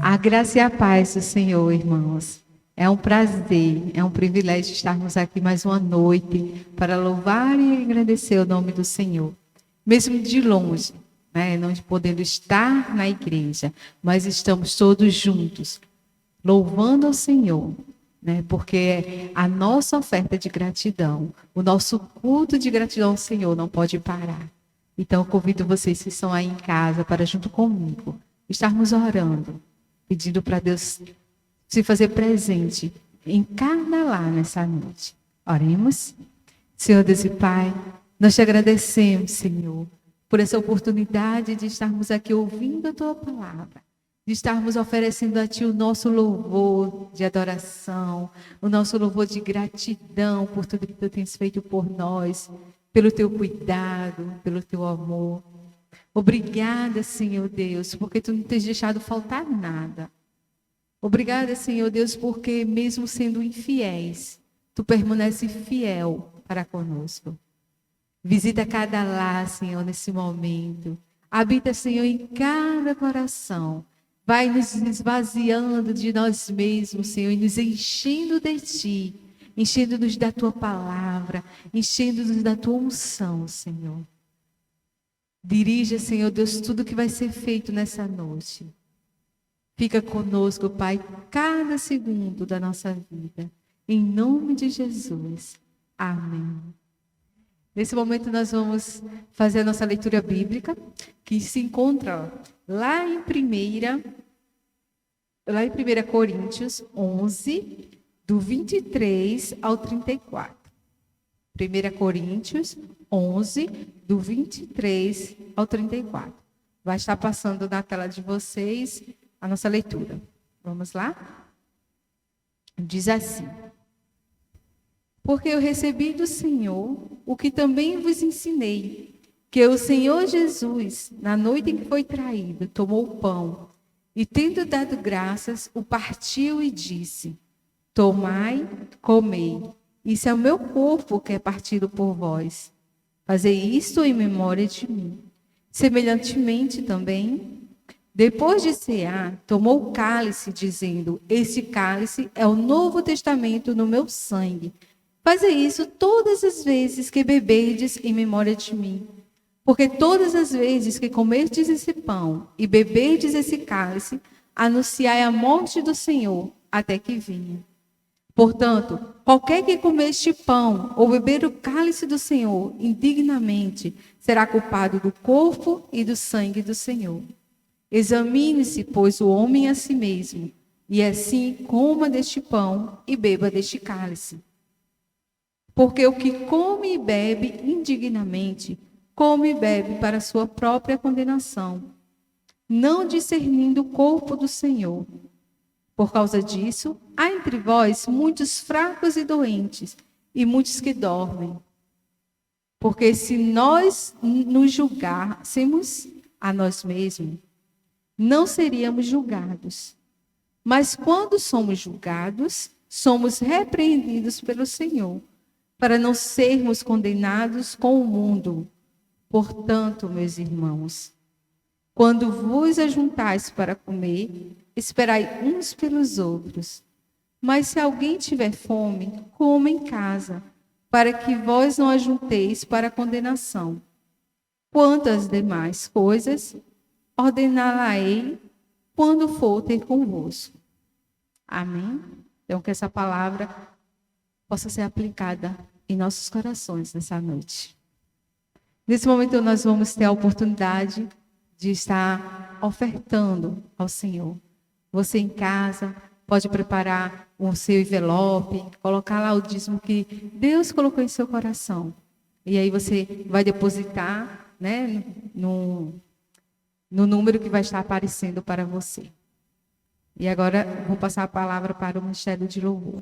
A graça e a paz do Senhor, irmãos. É um prazer, é um privilégio estarmos aqui mais uma noite para louvar e agradecer o nome do Senhor. Mesmo de longe, né, não podendo estar na igreja, mas estamos todos juntos, louvando ao Senhor, né, porque a nossa oferta de gratidão, o nosso culto de gratidão ao Senhor não pode parar. Então, eu convido vocês que estão aí em casa para, junto comigo, estarmos orando, pedindo para Deus se fazer presente em cada lar nessa noite. Oremos. Senhor Deus e Pai, nós te agradecemos, Senhor, por essa oportunidade de estarmos aqui ouvindo a Tua palavra, de estarmos oferecendo a Ti o nosso louvor de adoração, o nosso louvor de gratidão por tudo que Tu tens feito por nós, pelo Teu cuidado, pelo Teu amor. Obrigada, Senhor Deus, porque Tu não tens deixado faltar nada. Obrigada, Senhor Deus, porque mesmo sendo infiéis, Tu permanece fiel para conosco. Visita cada lar, Senhor, nesse momento. Habita, Senhor, em cada coração. Vai nos esvaziando de nós mesmos, Senhor, e nos enchendo de Ti, enchendo-nos da Tua palavra, enchendo-nos da Tua unção, Senhor. Dirija, Senhor Deus, tudo que vai ser feito nessa noite. Fica conosco, Pai, cada segundo da nossa vida. Em nome de Jesus. Amém. Nesse momento nós vamos fazer a nossa leitura bíblica, que se encontra lá em 1 Coríntios 11, do 23 ao 34. 1 Coríntios 11, do 23 ao 34. Vai estar passando na tela de vocês a nossa leitura. Vamos lá? Diz assim: porque eu recebi do Senhor o que também vos ensinei, que o Senhor Jesus, na noite em que foi traído, tomou o pão e, tendo dado graças, o partiu e disse: tomai, comei, isso é o meu corpo que é partido por vós. Fazei isto em memória de mim. Semelhantemente também, depois de cear, tomou o cálice, dizendo: este cálice é o novo testamento no meu sangue. Fazei isso todas as vezes que beberdes em memória de mim. Porque todas as vezes que comerdes esse pão e beberdes esse cálice, anunciai a morte do Senhor até que venha. Portanto, qualquer que comer este pão ou beber o cálice do Senhor indignamente, será culpado do corpo e do sangue do Senhor. Examine-se, pois, o homem a si mesmo, e assim coma deste pão e beba deste cálice. Porque o que come e bebe indignamente, come e bebe para a sua própria condenação, não discernindo o corpo do Senhor. Por causa disso, há entre vós muitos fracos e doentes, e muitos que dormem. Porque se nós nos julgássemos a nós mesmos, não seríamos julgados. Mas quando somos julgados, somos repreendidos pelo Senhor, para não sermos condenados com o mundo. Portanto, meus irmãos, quando vos ajuntais para comer, esperai uns pelos outros. Mas se alguém tiver fome, coma em casa, para que vós não ajunteis para a condenação. Quanto às demais coisas, ordená-la-ei quando for ter convosco. Amém? Então, que essa palavra possa ser aplicada em nossos corações nessa noite. Nesse momento, nós vamos ter a oportunidade de estar ofertando ao Senhor. Você em casa pode preparar o seu envelope, colocar lá o dízimo que Deus colocou em seu coração. E aí você vai depositar, né, no número que vai estar aparecendo para você. E agora vou passar a palavra para o Ministério de Louvor.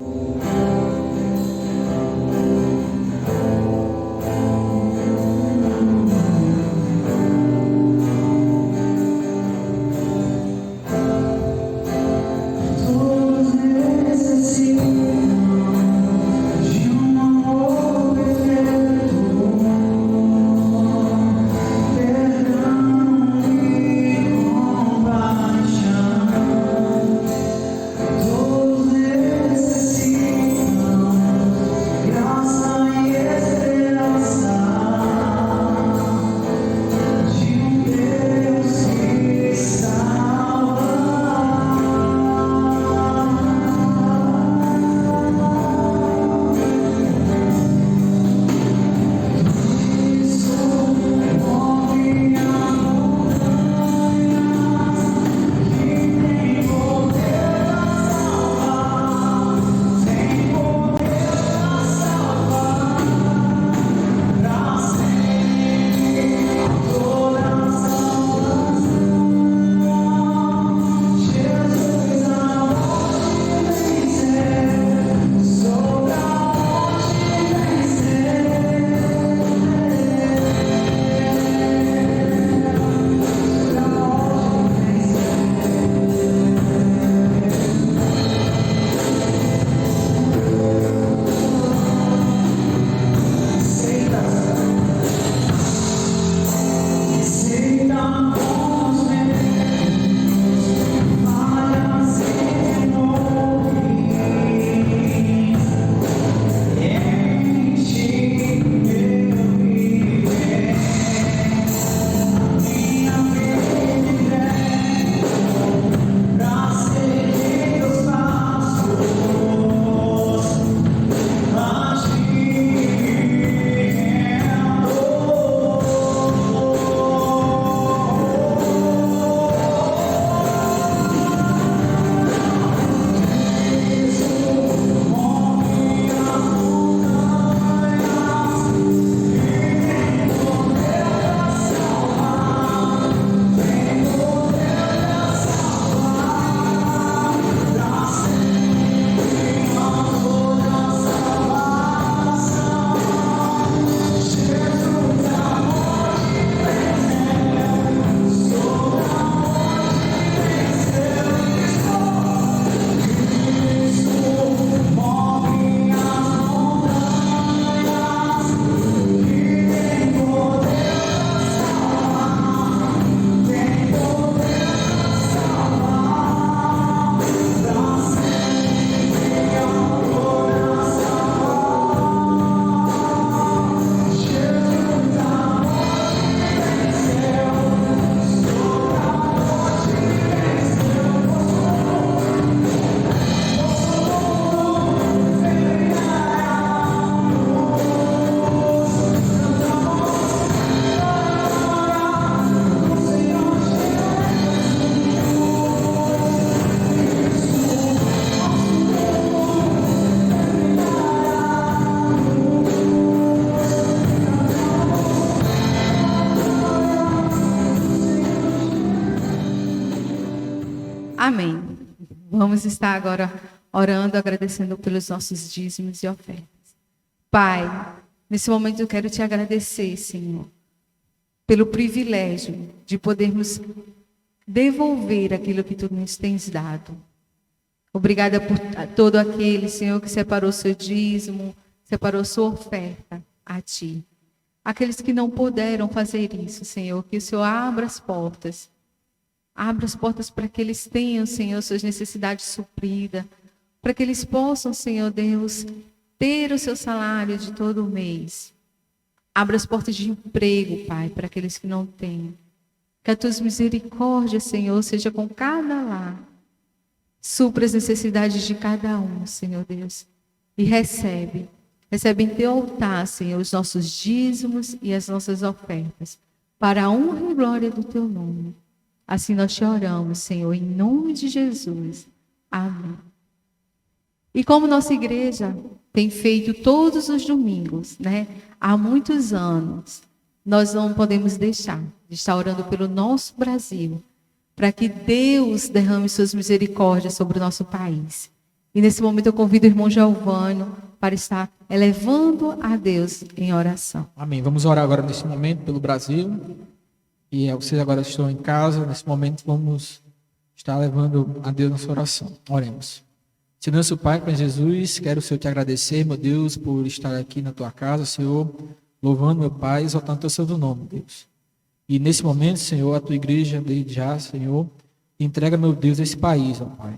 Amém. Vamos estar agora orando, agradecendo pelos nossos dízimos e ofertas. Pai, nesse momento eu quero te agradecer, Senhor, pelo privilégio de podermos devolver aquilo que tu nos tens dado. Obrigada por todo aquele, Senhor, que separou seu dízimo, separou sua oferta a ti. Aqueles que não puderam fazer isso, Senhor, que o Senhor abra as portas. Abra as portas para que eles tenham, Senhor, suas necessidades supridas. Para que eles possam, Senhor Deus, ter o seu salário de todo o mês. Abra as portas de emprego, Pai, para aqueles que não têm. Que a tua misericórdia, Senhor, seja com cada lar. Supra as necessidades de cada um, Senhor Deus. E recebe em teu altar, Senhor, os nossos dízimos e as nossas ofertas. Para a honra e glória do teu nome. Assim nós te oramos, Senhor, em nome de Jesus. Amém. E como nossa igreja tem feito todos os domingos, né? Há muitos anos, nós não podemos deixar de estar orando pelo nosso Brasil, para que Deus derrame suas misericórdias sobre o nosso país. E nesse momento eu convido o irmão Giovânio para estar elevando a Deus em oração. Amém. Vamos orar agora nesse momento pelo Brasil. E vocês agora estão em casa, nesse momento vamos estar levando a Deus nossa oração. Oremos. Senhor, nosso Pai, Pai Jesus, quero, Senhor, te agradecer, meu Deus, por estar aqui na tua casa, Senhor, louvando, meu Pai, exaltando o teu santo nome, Deus. E nesse momento, Senhor, a tua igreja, desde já, Senhor, entrega, meu Deus, esse país, ó Pai.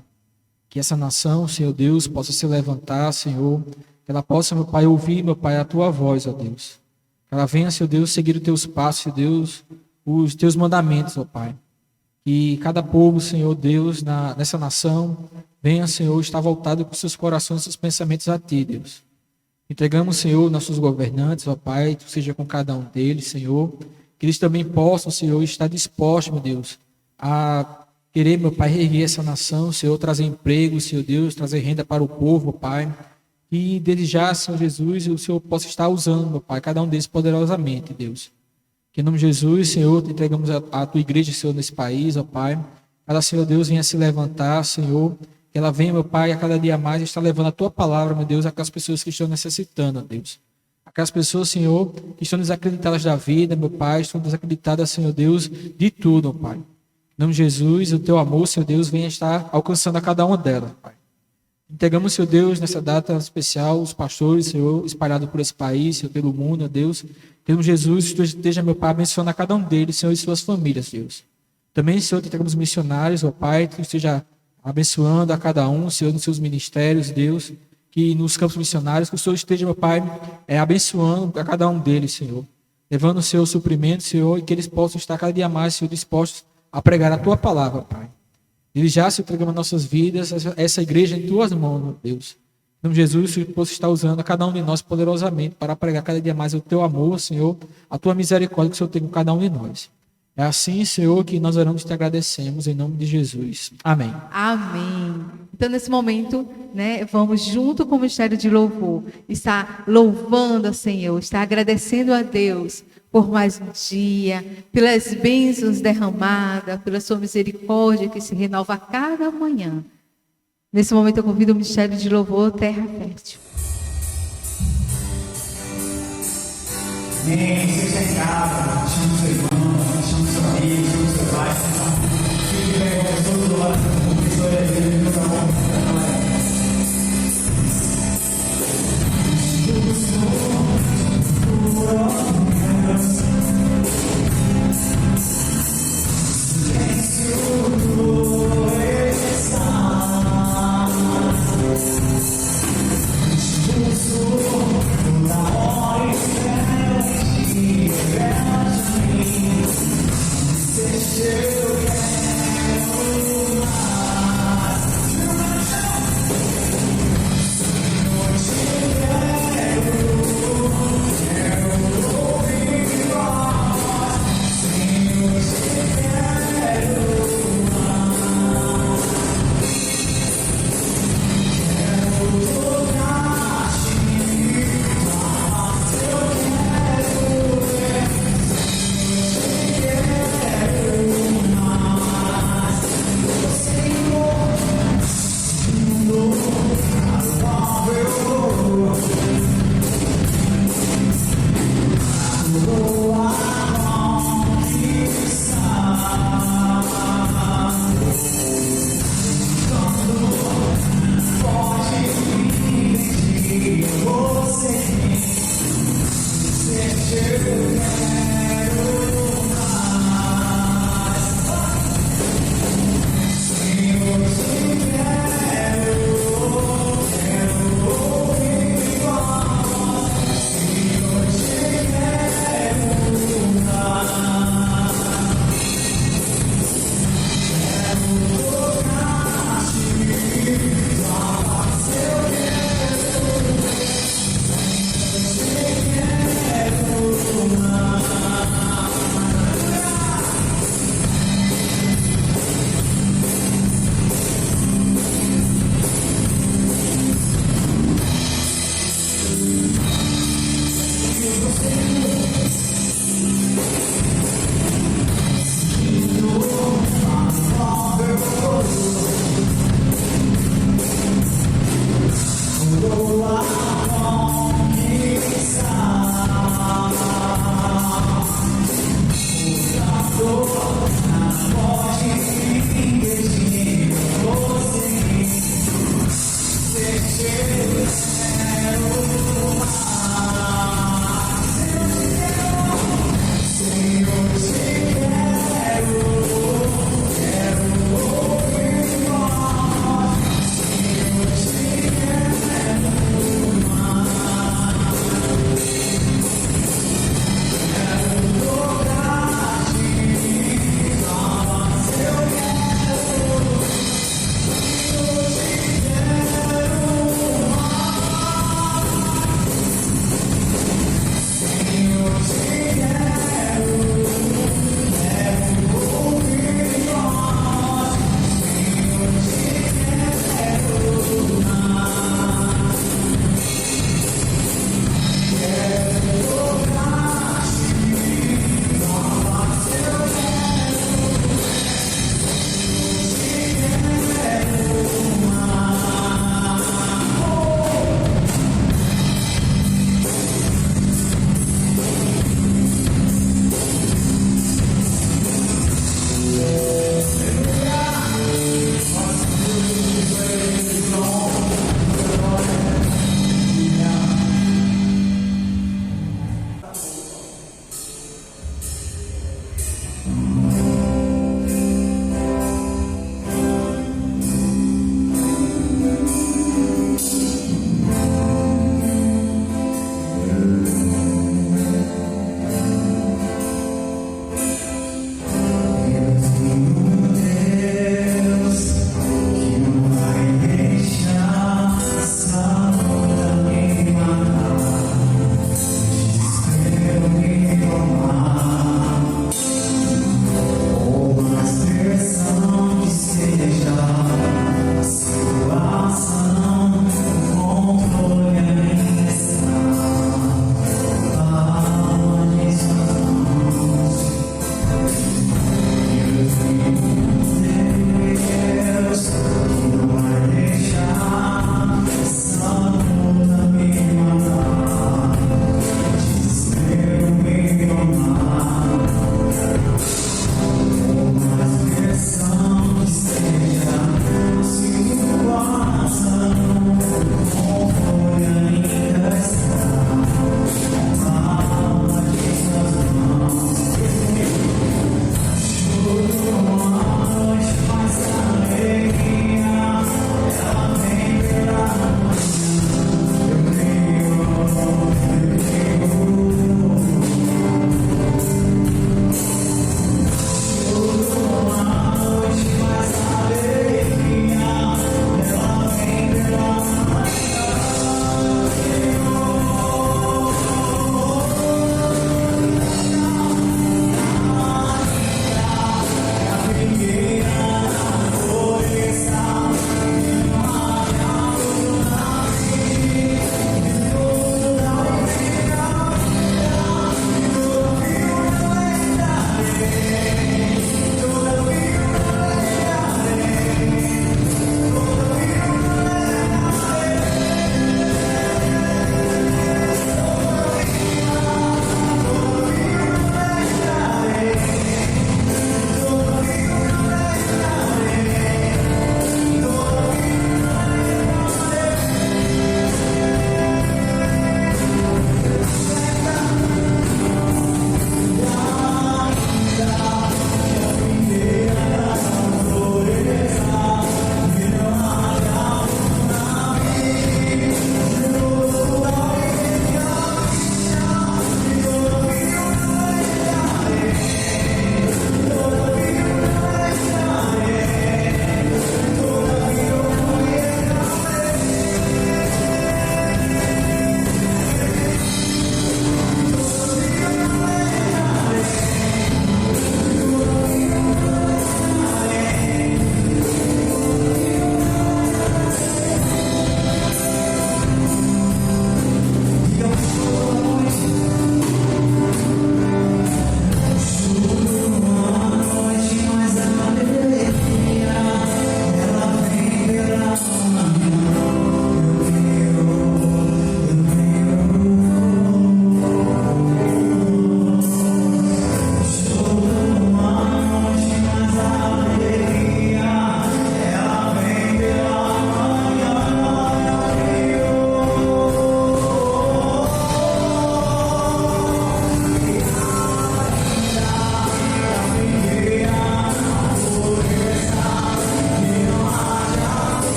Que essa nação, Senhor Deus, possa se levantar, Senhor, que ela possa, meu Pai, ouvir, meu Pai, a tua voz, ó Deus. Que ela venha, Senhor Deus, seguir os teus passos, Senhor Deus, os teus mandamentos, ó Pai. Que cada povo, Senhor Deus, nessa nação, venha, Senhor, estar voltado com seus corações e seus pensamentos a ti, Deus. Entregamos, Senhor, nossos governantes, ó Pai, tu seja com cada um deles, Senhor. Que eles também possam, Senhor, estar dispostos, meu Deus, a querer, meu Pai, reerguer essa nação, Senhor, trazer emprego, Senhor Deus, trazer renda para o povo, Pai. E desde já, Senhor Jesus, o Senhor possa estar usando, meu Pai, cada um deles poderosamente, Deus. Que em nome de Jesus, Senhor, te entregamos a tua igreja, Senhor, nesse país, ó Pai. Cada Senhor Deus venha se levantar, Senhor. Que ela venha, meu Pai, a cada dia mais estar levando a tua palavra, meu Deus, àquelas pessoas que estão necessitando, ó Deus. Aquelas pessoas, Senhor, que estão desacreditadas da vida, meu Pai, estão desacreditadas, Senhor Deus, de tudo, ó Pai. Em nome de Jesus, o teu amor, Senhor Deus, venha estar alcançando a cada uma delas, Pai. Entregamos, Senhor Deus, nessa data especial, os pastores, Senhor, espalhados por esse país, Senhor, pelo mundo, ó Deus. Que em nome de Jesus, tu esteja, meu Pai, abençoando a cada um deles, Senhor, e suas famílias, Deus. Também, Senhor, te entregamos missionários, ó Pai, tu esteja abençoando a cada um, Senhor, nos seus ministérios, Deus. Que nos campos missionários, que o Senhor esteja, meu Pai, abençoando a cada um deles, Senhor. Levando o seu suprimento, Senhor, e que eles possam estar cada dia mais, Senhor, dispostos a pregar a tua palavra, Pai. Ele já se entregamos nossas vidas, essa igreja em tuas mãos, meu Deus. Em nome de Jesus, o Senhor possa estar usando a cada um de nós poderosamente para pregar cada dia mais o teu amor, Senhor, a tua misericórdia que o Senhor tem com cada um de nós. É assim, Senhor, que nós oramos e te agradecemos em nome de Jesus. Amém. Amém. Então, nesse momento, né, vamos junto com o Ministério de Louvor, estar louvando ao Senhor, estar agradecendo a Deus por mais um dia, pelas bênçãos derramadas, pela sua misericórdia que se renova a cada manhã. Nesse momento eu convido o Ministério de Louvor Terra Fértil. Amém. Seja em casa, chama seu irmão, chama seu amigo, chama seu pai, fique bem com pessoas do lado, com pessoas de Deus, meu amor. Eu quero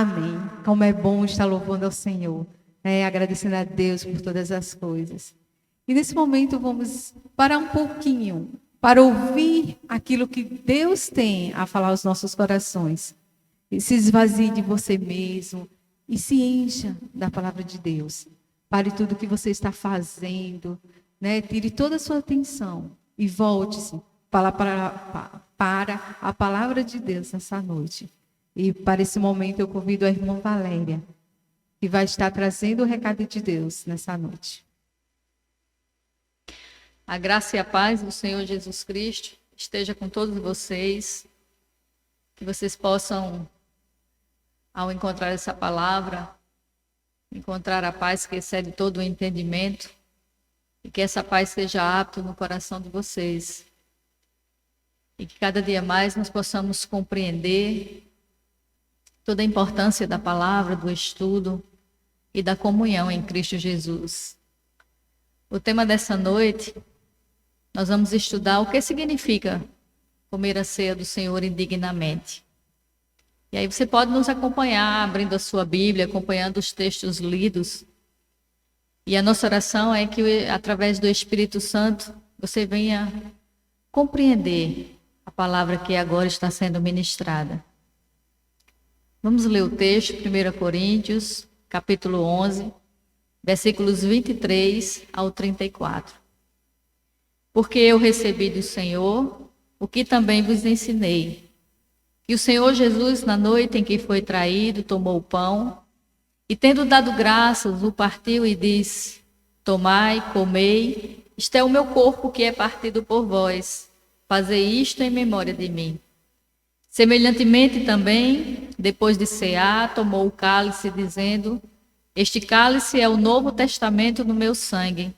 Amém. Como é bom estar louvando ao Senhor, né? Agradecendo a Deus por todas as coisas. E nesse momento vamos parar um pouquinho para ouvir aquilo que Deus tem a falar aos nossos corações. E se esvazie de você mesmo e se encha da palavra de Deus. Pare tudo que você está fazendo, né? Tire toda a sua atenção e volte-se para a palavra de Deus nessa noite. E para esse momento eu convido a irmã Valéria, que vai estar trazendo o recado de Deus nessa noite. A graça e a paz do Senhor Jesus Cristo esteja com todos vocês, que vocês possam, ao encontrar essa palavra, encontrar a paz que excede todo o entendimento, e que essa paz seja apta no coração de vocês. E que cada dia mais nós possamos compreender toda a importância da palavra, do estudo e da comunhão em Cristo Jesus. O tema dessa noite, nós vamos estudar o que significa comer a ceia do Senhor indignamente. E aí você pode nos acompanhar, abrindo a sua Bíblia, acompanhando os textos lidos. E a nossa oração é que, através do Espírito Santo, você venha compreender a palavra que agora está sendo ministrada. Vamos ler o texto, 1 Coríntios, capítulo 11, versículos 23 ao 34. Porque eu recebi do Senhor o que também vos ensinei, que o Senhor Jesus, na noite em que foi traído, tomou o pão, e tendo dado graças, o partiu e disse: Tomai, comei, isto é o meu corpo que é partido por vós, fazei isto em memória de mim. Semelhantemente também, depois de cear, tomou o cálice, dizendo: Este cálice é o novo testamento no meu sangue.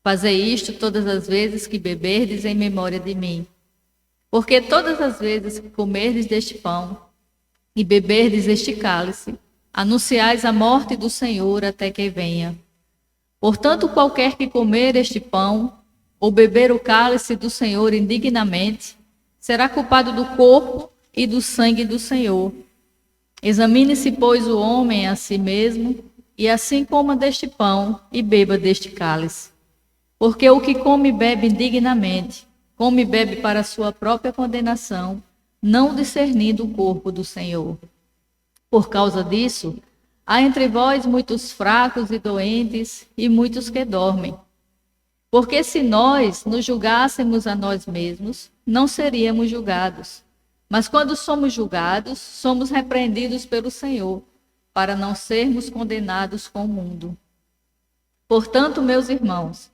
Fazei isto todas as vezes que beberdes em memória de mim. Porque todas as vezes que comerdes deste pão e beberdes este cálice, anunciais a morte do Senhor até que venha. Portanto, qualquer que comer este pão ou beber o cálice do Senhor indignamente, será culpado do corpo e do sangue do Senhor. Examine-se, pois, o homem a si mesmo, e assim coma deste pão e beba deste cálice. Porque o que come e bebe indignamente, come e bebe para a sua própria condenação, não discernindo o corpo do Senhor. Por causa disso, há entre vós muitos fracos e doentes, e muitos que dormem. Porque se nós nos julgássemos a nós mesmos, não seríamos julgados. Mas quando somos julgados, somos repreendidos pelo Senhor, para não sermos condenados com o mundo. Portanto, meus irmãos,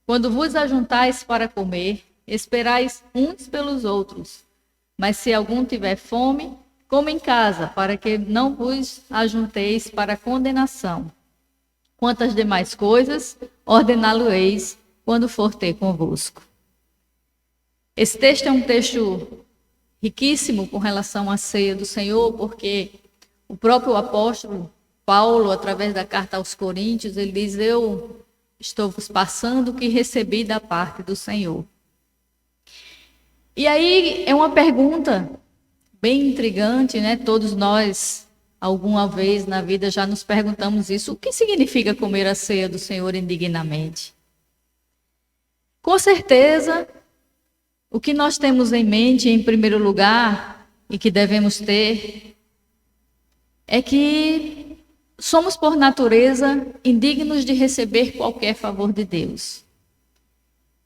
quando vos ajuntais para comer, esperais uns pelos outros. Mas se algum tiver fome, coma em casa, para que não vos ajunteis para condenação. Quantas demais coisas ordená-lo-eis quando for ter convosco. Esse texto é um texto riquíssimo com relação à ceia do Senhor, porque o próprio apóstolo Paulo, através da carta aos Coríntios, ele diz: eu estou vos passando o que recebi da parte do Senhor. E aí é uma pergunta bem intrigante, né? Todos nós, alguma vez na vida, já nos perguntamos isso. O que significa comer a ceia do Senhor indignamente? Com certeza, o que nós temos em mente, em primeiro lugar, e que devemos ter, é que somos, por natureza, indignos de receber qualquer favor de Deus.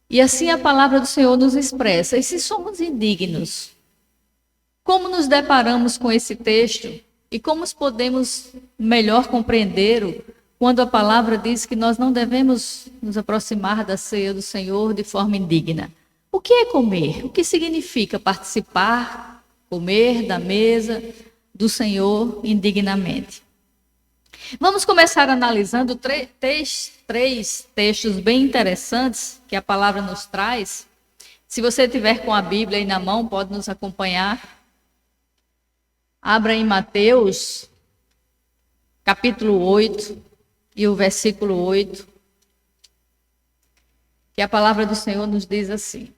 E assim a palavra do Senhor nos expressa. E se somos indignos, como nos deparamos com esse texto e como podemos melhor compreendê-lo quando a palavra diz que nós não devemos nos aproximar da ceia do Senhor de forma indigna? O que é comer? O que significa participar, comer da mesa do Senhor indignamente? Vamos começar analisando três textos bem interessantes que a palavra nos traz. Se você tiver com a Bíblia aí na mão, pode nos acompanhar. Abra em Mateus, capítulo 8, e o versículo 8, que a palavra do Senhor nos diz assim.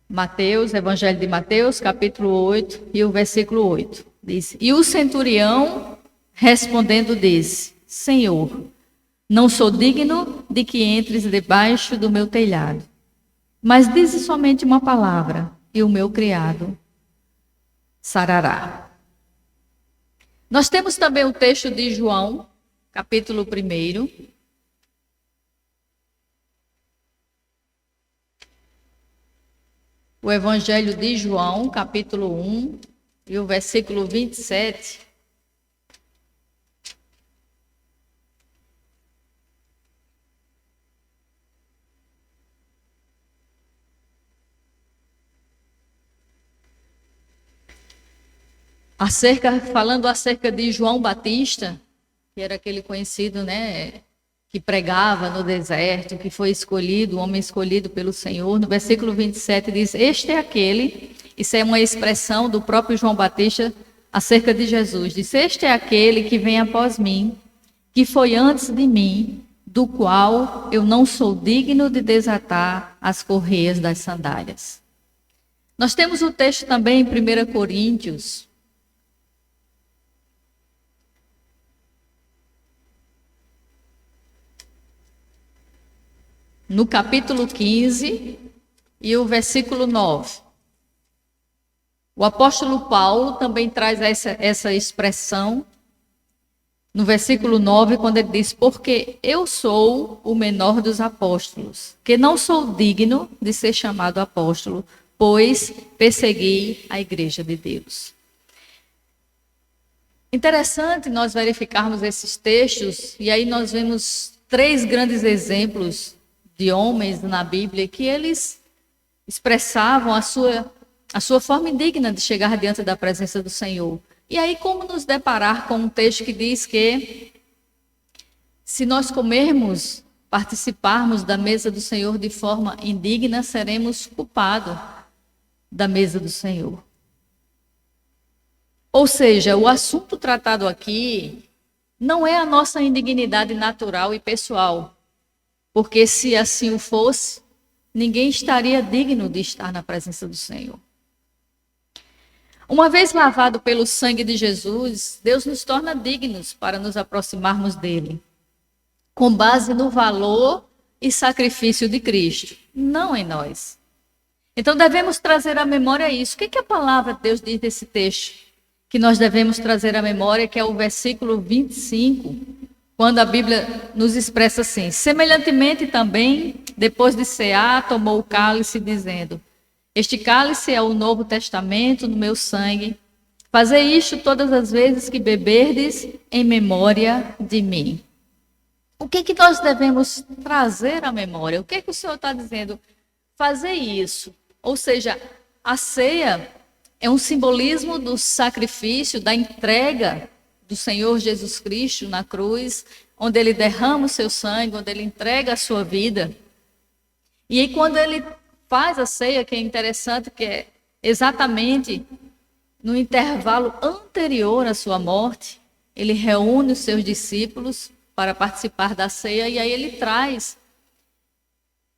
Mateus, Evangelho de Mateus, capítulo 8, e o versículo 8. Diz: E o centurião, respondendo, disse: Senhor, não sou digno de que entres debaixo do meu telhado, mas dize somente uma palavra, e o meu criado sarará. Nós temos também o texto de João, capítulo 1. O Evangelho de João, capítulo 1, e o versículo 27. Falando acerca de João Batista, que era aquele conhecido, né, que pregava no deserto, que foi escolhido, o homem escolhido pelo Senhor. No versículo 27 diz: Este é aquele, isso é uma expressão do próprio João Batista acerca de Jesus. Diz: Este é aquele que vem após mim, que foi antes de mim, do qual eu não sou digno de desatar as correias das sandálias. Nós temos o texto também em 1 Coríntios, no capítulo 15 e o versículo 9. O apóstolo Paulo também traz essa expressão no versículo 9, quando ele diz: Porque eu sou o menor dos apóstolos, que não sou digno de ser chamado apóstolo, pois persegui a igreja de Deus. Interessante nós verificarmos esses textos, e aí nós vemos 3 grandes exemplos de homens na Bíblia que eles expressavam a sua forma indigna de chegar diante da presença do Senhor. E aí, como nos deparar com um texto que diz que se nós comermos, participarmos da mesa do Senhor de forma indigna, seremos culpados da mesa do Senhor. Ou seja, o assunto tratado aqui não é a nossa indignidade natural e pessoal, porque se assim o fosse, ninguém estaria digno de estar na presença do Senhor. Uma vez lavado pelo sangue de Jesus, Deus nos torna dignos para nos aproximarmos dele, com base no valor e sacrifício de Cristo, não em nós. Então devemos trazer à memória isso. O que a palavra de Deus diz desse texto? Que nós devemos trazer à memória, que é o versículo 25, quando a Bíblia nos expressa assim: semelhantemente também, depois de cear, tomou o cálice, dizendo: este cálice é o novo testamento no meu sangue. Fazei isto todas as vezes que beberdes, em memória de mim. O que nós devemos trazer à memória? O que o Senhor está dizendo? Fazer isso. Ou seja, a ceia é um simbolismo do sacrifício, da entrega do Senhor Jesus Cristo na cruz, onde ele derrama o seu sangue, onde ele entrega a sua vida. E aí quando ele faz a ceia, que é interessante, que é exatamente no intervalo anterior à sua morte, ele reúne os seus discípulos para participar da ceia, e aí ele traz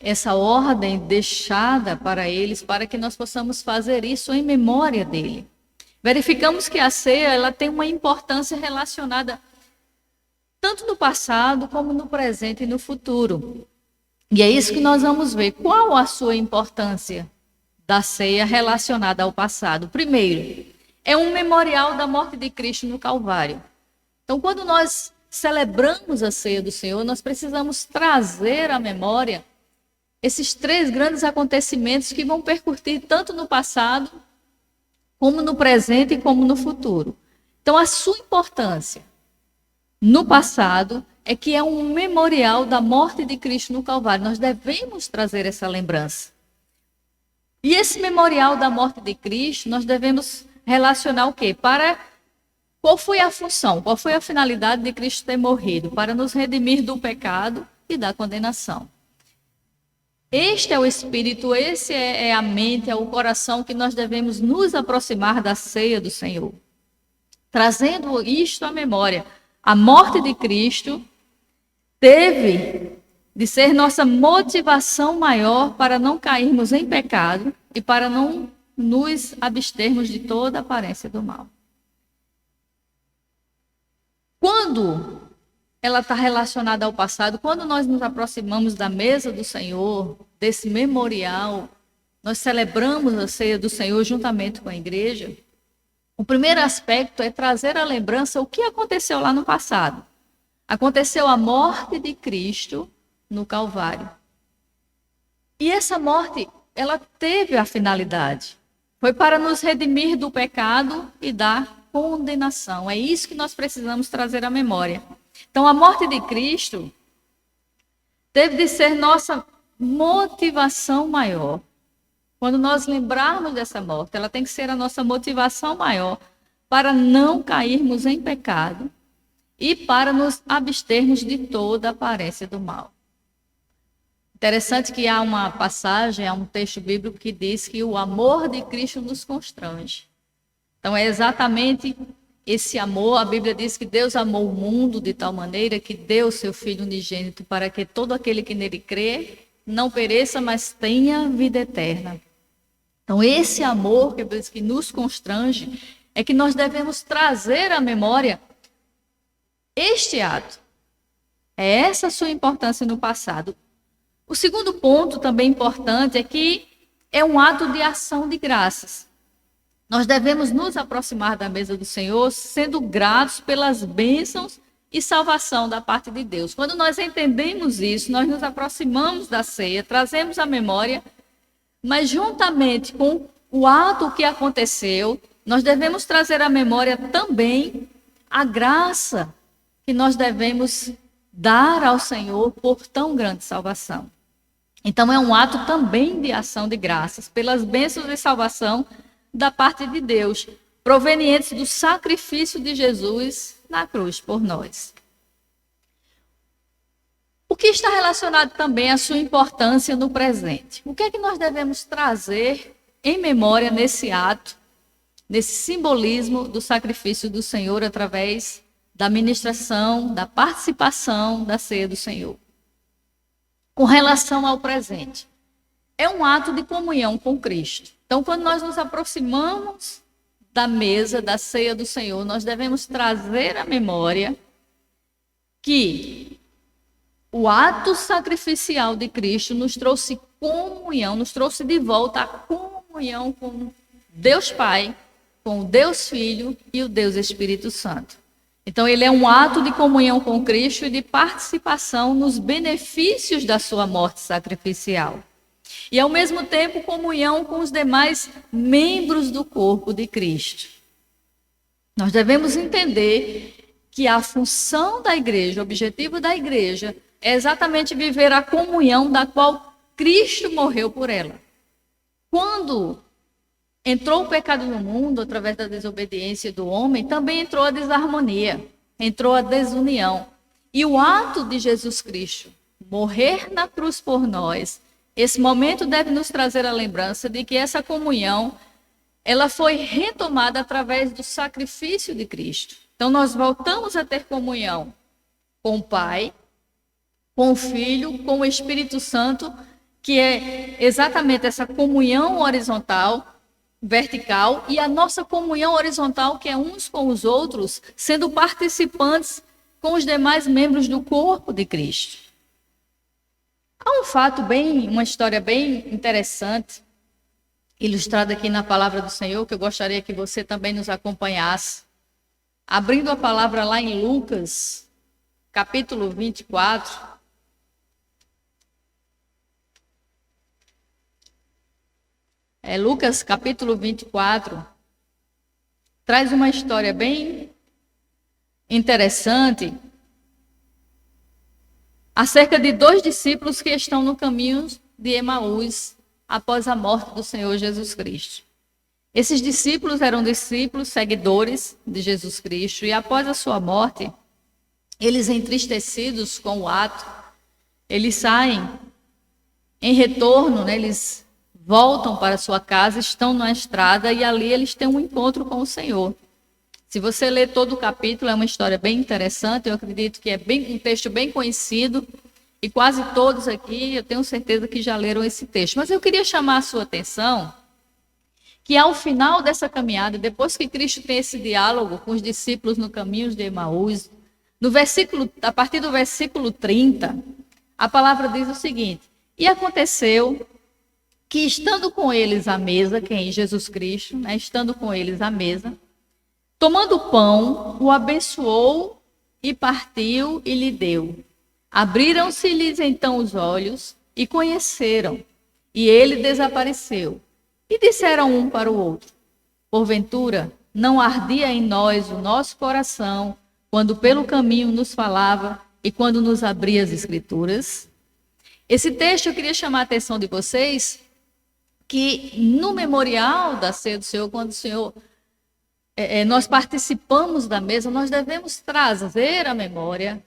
essa ordem deixada para eles, para que nós possamos fazer isso em memória dele. Verificamos que a ceia, ela tem uma importância relacionada tanto no passado como no presente e no futuro. E é isso que nós vamos ver. Qual a sua importância da ceia relacionada ao passado? Primeiro, é um memorial da morte de Cristo no Calvário. Então, quando nós celebramos a ceia do Senhor, nós precisamos trazer à memória esses 3 grandes acontecimentos que vão percutir tanto no passado, como no presente e como no futuro. Então, a sua importância no passado é que é um memorial da morte de Cristo no Calvário. Nós devemos trazer essa lembrança. E esse memorial da morte de Cristo, nós devemos relacionar o quê? Qual foi a função, qual foi a finalidade de Cristo ter morrido? Para nos redimir do pecado e da condenação. Este é o espírito, esse é a mente, é o coração que nós devemos nos aproximar da ceia do Senhor. Trazendo isto à memória. A morte de Cristo teve de ser nossa motivação maior para não cairmos em pecado e para não nos abstermos de toda aparência do mal. Quando ela está relacionada ao passado, quando nós nos aproximamos da mesa do Senhor, desse memorial, nós celebramos a ceia do Senhor juntamente com a igreja, o primeiro aspecto é trazer à lembrança o que aconteceu lá no passado. Aconteceu a morte de Cristo no Calvário. E essa morte, ela teve a finalidade. Foi para nos redimir do pecado e da condenação. É isso que nós precisamos trazer à memória. Então, a morte de Cristo teve de ser nossa motivação maior. Quando nós lembrarmos dessa morte, ela tem que ser a nossa motivação maior para não cairmos em pecado e para nos abstermos de toda a aparência do mal. Interessante que há uma passagem, há um texto bíblico que diz que o amor de Cristo nos constrange. Então, é exatamente esse amor. A Bíblia diz que Deus amou o mundo de tal maneira que deu o seu Filho unigênito para que todo aquele que nele crê não pereça, mas tenha vida eterna. Então, esse amor que nos constrange é que nós devemos trazer à memória este ato. É essa a sua importância no passado. O segundo ponto também importante é que é um ato de ação de graças. Nós devemos nos aproximar da mesa do Senhor sendo gratos pelas bênçãos e salvação da parte de Deus. Quando nós entendemos isso, nós nos aproximamos da ceia, trazemos à memória, mas juntamente com o ato que aconteceu, nós devemos trazer à memória também a graça que nós devemos dar ao Senhor por tão grande salvação. Então, é um ato também de ação de graças pelas bênçãos de salvação da parte de Deus, provenientes do sacrifício de Jesus na cruz por nós. O que está relacionado também à sua importância no presente? O que é que nós devemos trazer em memória nesse ato, nesse simbolismo do sacrifício do Senhor através da ministração, da participação da ceia do Senhor? Com relação ao presente, é um ato de comunhão com Cristo. Então, quando nós nos aproximamos da mesa, da ceia do Senhor, nós devemos trazer à memória que o ato sacrificial de Cristo nos trouxe comunhão, nos trouxe de volta a comunhão com Deus Pai, com o Deus Filho e o Deus Espírito Santo. Então, ele é um ato de comunhão com Cristo e de participação nos benefícios da sua morte sacrificial. E, ao mesmo tempo, comunhão com os demais membros do corpo de Cristo. Nós devemos entender que a função da igreja, o objetivo da igreja, é exatamente viver a comunhão da qual Cristo morreu por ela. Quando entrou o pecado no mundo, através da desobediência do homem, também entrou a desarmonia, entrou a desunião. E o ato de Jesus Cristo morrer na cruz por nós, esse momento deve nos trazer a lembrança de que essa comunhão, ela foi retomada através do sacrifício de Cristo. Então, nós voltamos a ter comunhão com o Pai, com o Filho, com o Espírito Santo, que é exatamente essa comunhão horizontal, vertical, e a nossa comunhão horizontal, que é uns com os outros, sendo participantes com os demais membros do corpo de Cristo. Há um fato uma história bem interessante, ilustrada aqui na palavra do Senhor, que eu gostaria que você também nos acompanhasse. Abrindo a palavra lá em Lucas, capítulo 24. Lucas, capítulo 24, traz uma história bem interessante acerca de 2 discípulos que estão no caminho de Emaús após a morte do Senhor Jesus Cristo. Esses discípulos eram discípulos seguidores de Jesus Cristo e após a sua morte, eles entristecidos com o ato, eles saem em retorno, eles voltam para sua casa, estão na estrada e ali eles têm um encontro com o Senhor. Se você ler todo o capítulo, é uma história bem interessante, eu acredito que é um texto bem conhecido e quase todos aqui, eu tenho certeza que já leram esse texto. Mas eu queria chamar a sua atenção que ao final dessa caminhada, depois que Cristo tem esse diálogo com os discípulos no caminho de Emaús, a partir do versículo 30, a palavra diz o seguinte: e aconteceu que estando com eles à mesa, quem? Jesus Cristo, estando com eles à mesa, tomando o pão, o abençoou e partiu e lhe deu. Abriram-se-lhes então os olhos e conheceram, e ele desapareceu. E disseram um para o outro: porventura, não ardia em nós o nosso coração, quando pelo caminho nos falava e quando nos abria as Escrituras? Esse texto eu queria chamar a atenção de vocês, que no memorial da ceia do Senhor, quando o Senhor, nós participamos da mesa, nós devemos trazer à memória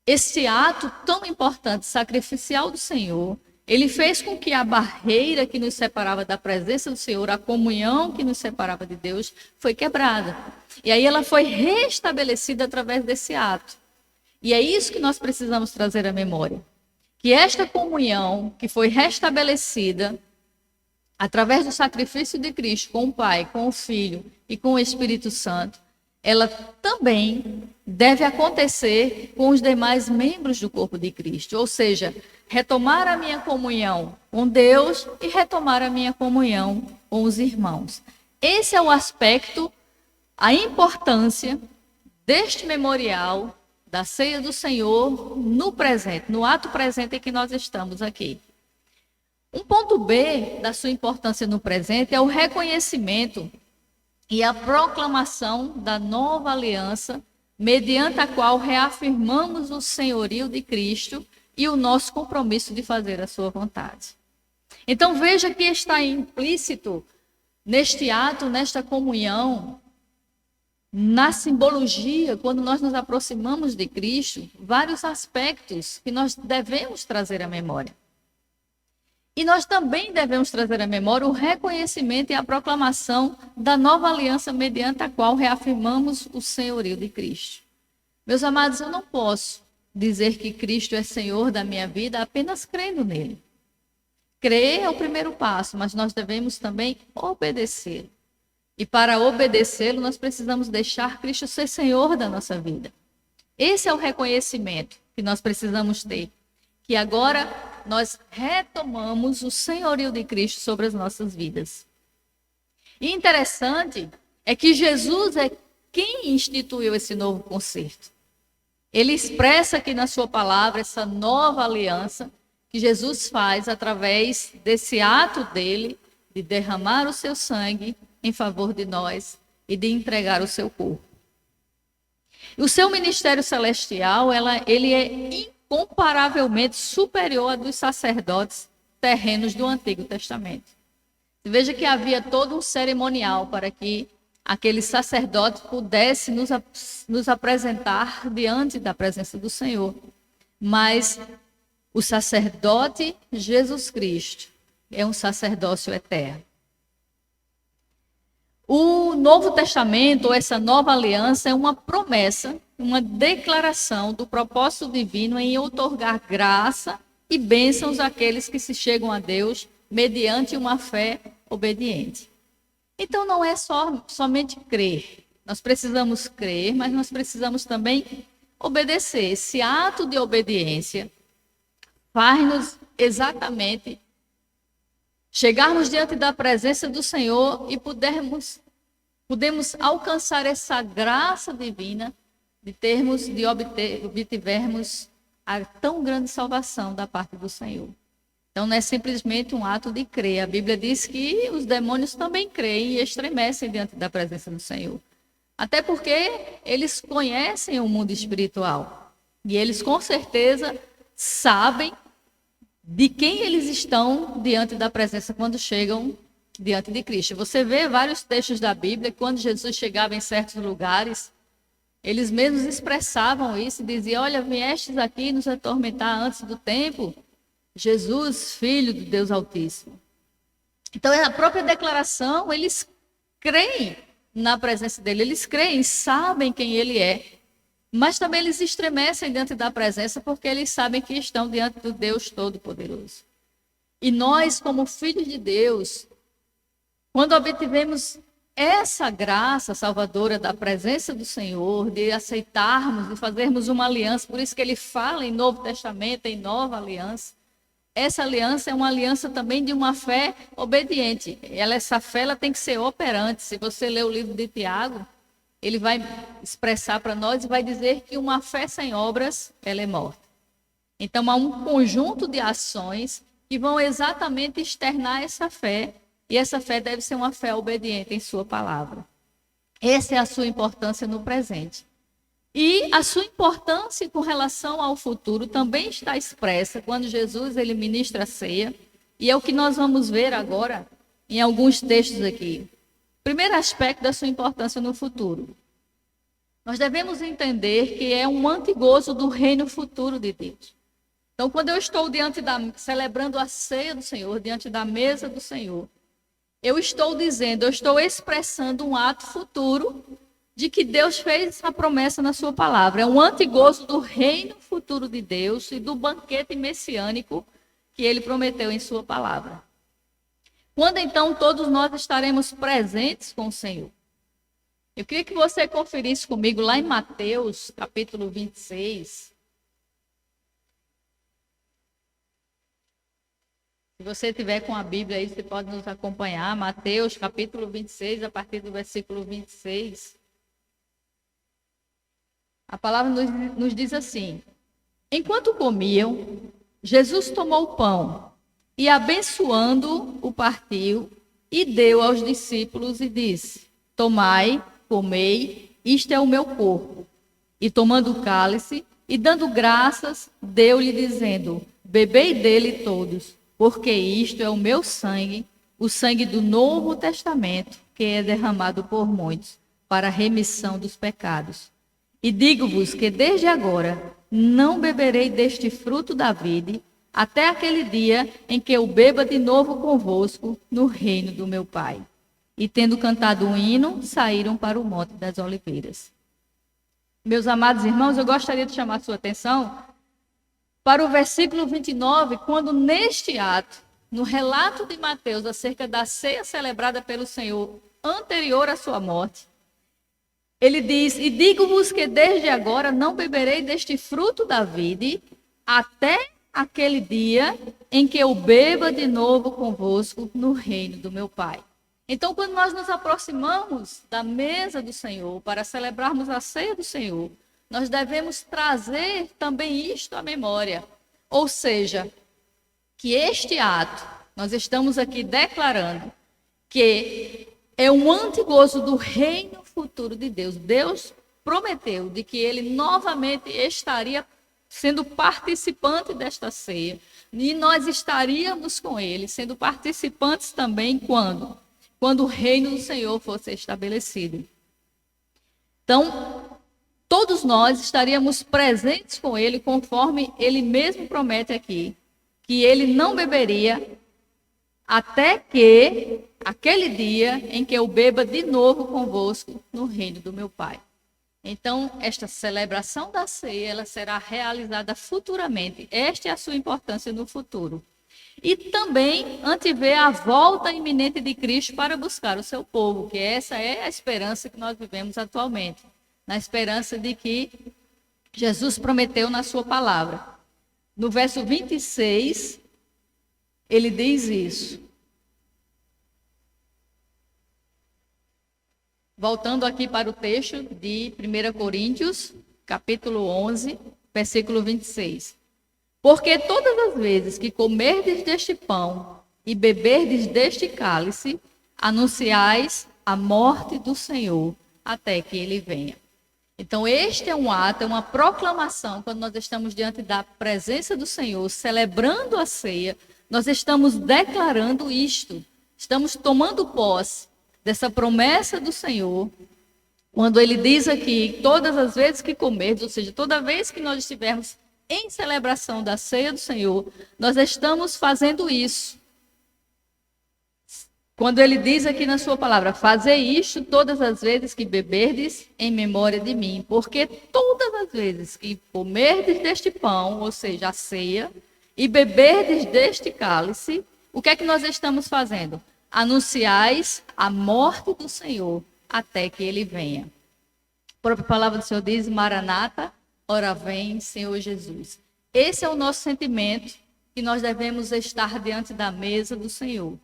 esse ato tão importante, sacrificial do Senhor. Ele fez com que a barreira que nos separava da presença do Senhor, a comunhão que nos separava de Deus, foi quebrada. E aí ela foi restabelecida através desse ato. E é isso que nós precisamos trazer à memória. Que esta comunhão que foi restabelecida através do sacrifício de Cristo com o Pai, com o Filho e com o Espírito Santo, ela também deve acontecer com os demais membros do corpo de Cristo. Ou seja, retomar a minha comunhão com Deus e retomar a minha comunhão com os irmãos. Esse é o aspecto, a importância deste memorial da ceia do Senhor no presente, no ato presente em que nós estamos aqui. Um ponto B da sua importância no presente é o reconhecimento e a proclamação da nova aliança, mediante a qual reafirmamos o senhorio de Cristo e o nosso compromisso de fazer a sua vontade. Então veja que está implícito neste ato, nesta comunhão, na simbologia, quando nós nos aproximamos de Cristo, vários aspectos que nós devemos trazer à memória. E nós também devemos trazer à memória o reconhecimento e a proclamação da nova aliança mediante a qual reafirmamos o senhorio de Cristo. Meus amados, eu não posso dizer que Cristo é Senhor da minha vida apenas crendo nele. Crer é o primeiro passo, mas nós devemos também obedecer. E para obedecê-lo, nós precisamos deixar Cristo ser Senhor da nossa vida. Esse é o reconhecimento que nós precisamos ter. Que agora nós retomamos o senhorio de Cristo sobre as nossas vidas. E interessante é que Jesus é quem instituiu esse novo concerto. Ele expressa aqui na sua palavra essa nova aliança que Jesus faz através desse ato dele de derramar o seu sangue em favor de nós e de entregar o seu corpo. O seu ministério celestial, ele é incomparavelmente superior ao dos sacerdotes terrenos do Antigo Testamento. Veja que havia todo um cerimonial para que aquele sacerdote pudesse nos apresentar diante da presença do Senhor. Mas o sacerdote Jesus Cristo é um sacerdócio eterno. O Novo Testamento, ou essa nova aliança, é uma promessa, uma declaração do propósito divino em outorgar graça e bênçãos àqueles que se chegam a Deus mediante uma fé obediente. Então não é somente crer. Nós precisamos crer, mas nós precisamos também obedecer. Esse ato de obediência faz-nos exatamente chegarmos diante da presença do Senhor e podemos alcançar essa graça divina de obtivermos a tão grande salvação da parte do Senhor. Então não é simplesmente um ato de crer. A Bíblia diz que os demônios também creem e estremecem diante da presença do Senhor. Até porque eles conhecem o mundo espiritual. E eles com certeza sabem de quem eles estão diante da presença quando chegam diante de Cristo. Você vê vários textos da Bíblia que quando Jesus chegava em certos lugares, eles mesmos expressavam isso e diziam: olha, viestes aqui nos atormentar antes do tempo, Jesus, Filho do Deus Altíssimo. Então, é a própria declaração, eles creem na presença dele, eles creem, sabem quem ele é, mas também eles estremecem diante da presença porque eles sabem que estão diante do Deus Todo-Poderoso. E nós, como filhos de Deus, quando obtivemos essa graça salvadora da presença do Senhor, de aceitarmos, de fazermos uma aliança, por isso que ele fala em Novo Testamento, em nova aliança. Essa aliança é uma aliança também de uma fé obediente. Essa fé ela tem que ser operante. Se você ler o livro de Tiago, ele vai expressar para nós e vai dizer que uma fé sem obras, ela é morta. Então, há um conjunto de ações que vão exatamente externar essa fé, e essa fé deve ser uma fé obediente em sua palavra. Essa é a sua importância no presente. E a sua importância com relação ao futuro também está expressa quando Jesus ele ministra a ceia, e é o que nós vamos ver agora em alguns textos aqui. Primeiro aspecto da sua importância no futuro. Nós devemos entender que é um antegozo do reino futuro de Deus. Então, quando eu estou celebrando a ceia do Senhor, diante da mesa do Senhor, eu estou expressando um ato futuro de que Deus fez essa promessa na sua palavra. É um antegozo do reino futuro de Deus e do banquete messiânico que ele prometeu em sua palavra. Quando então todos nós estaremos presentes com o Senhor? Eu queria que você conferisse comigo lá em Mateus, capítulo 26. Se você tiver com a Bíblia aí, você pode nos acompanhar. Mateus, capítulo 26, a partir do versículo 26. A palavra nos diz assim: enquanto comiam, Jesus tomou o pão e, abençoando, o partiu e deu aos discípulos e disse: tomai, comei, isto é o meu corpo. E tomando o cálice e dando graças, deu-lhe dizendo: bebei dele todos, porque isto é o meu sangue, o sangue do Novo Testamento, que é derramado por muitos para a remissão dos pecados. E digo-vos que desde agora não beberei deste fruto da vide, até aquele dia em que eu beba de novo convosco no reino do meu Pai. E tendo cantado um hino, saíram para o Monte das Oliveiras. Meus amados irmãos, eu gostaria de chamar a sua atenção para o versículo 29, quando neste ato, no relato de Mateus acerca da ceia celebrada pelo Senhor anterior à sua morte. Ele diz: e digo-vos que desde agora não beberei deste fruto da vide, até aquele dia em que eu beba de novo convosco no reino do meu Pai. Então, quando nós nos aproximamos da mesa do Senhor para celebrarmos a ceia do Senhor, nós devemos trazer também isto à memória. Ou seja, que este ato, nós estamos aqui declarando que é um antegozo do reino futuro de Deus. Deus prometeu de que ele novamente estaria sendo participante desta ceia. E nós estaríamos com ele, sendo participantes também quando o reino do Senhor fosse estabelecido. Então, todos nós estaríamos presentes com ele, conforme ele mesmo promete aqui, que ele não beberia até que aquele dia em que eu beba de novo convosco no reino do meu Pai. Então, esta celebração da ceia, ela será realizada futuramente. Esta é a sua importância no futuro. E também antever a volta iminente de Cristo para buscar o seu povo, que essa é a esperança que nós vivemos atualmente. Na esperança de que Jesus prometeu na sua palavra. No verso 26, ele diz isso. Voltando aqui para o texto de 1 Coríntios, capítulo 11, versículo 26. Porque todas as vezes que comerdes deste pão e beberdes deste cálice, anunciais a morte do Senhor até que ele venha. Então, este é um ato, é uma proclamação, quando nós estamos diante da presença do Senhor, celebrando a ceia, nós estamos declarando isto, estamos tomando posse dessa promessa do Senhor, quando ele diz aqui, todas as vezes que comerdes, ou seja, toda vez que nós estivermos em celebração da ceia do Senhor, nós estamos fazendo isso. Quando ele diz aqui na sua palavra, fazei isto todas as vezes que beberdes em memória de mim, porque todas as vezes que comerdes deste pão, ou seja, a ceia, e beberdes deste cálice, o que é que nós estamos fazendo? Anunciais a morte do Senhor até que ele venha. A própria palavra do Senhor diz, Maranata, ora vem, Senhor Jesus. Esse é o nosso sentimento, que nós devemos estar diante da mesa do Senhor.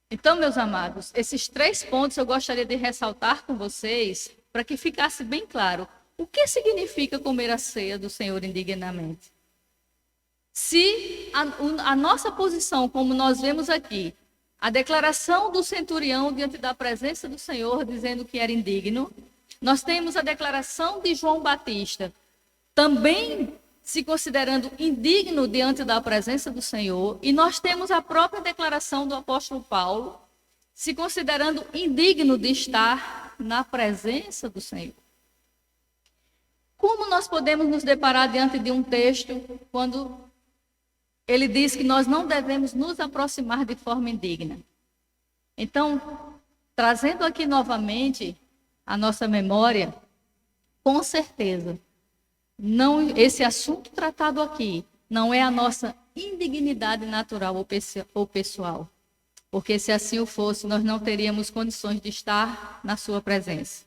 Então, meus amados, esses 3 pontos eu gostaria de ressaltar com vocês, para que ficasse bem claro o que significa comer a ceia do Senhor indignamente. Se a nossa posição, como nós vemos aqui, a declaração do centurião diante da presença do Senhor, dizendo que era indigno, nós temos a declaração de João Batista, também se considerando indigno diante da presença do Senhor, e nós temos a própria declaração do apóstolo Paulo, se considerando indigno de estar na presença do Senhor. Como nós podemos nos deparar diante de um texto quando ele diz que nós não devemos nos aproximar de forma indigna? Então, trazendo aqui novamente a nossa memória, com certeza, não, esse assunto tratado aqui não é a nossa indignidade natural ou pessoal, porque se assim o fosse, nós não teríamos condições de estar na sua presença.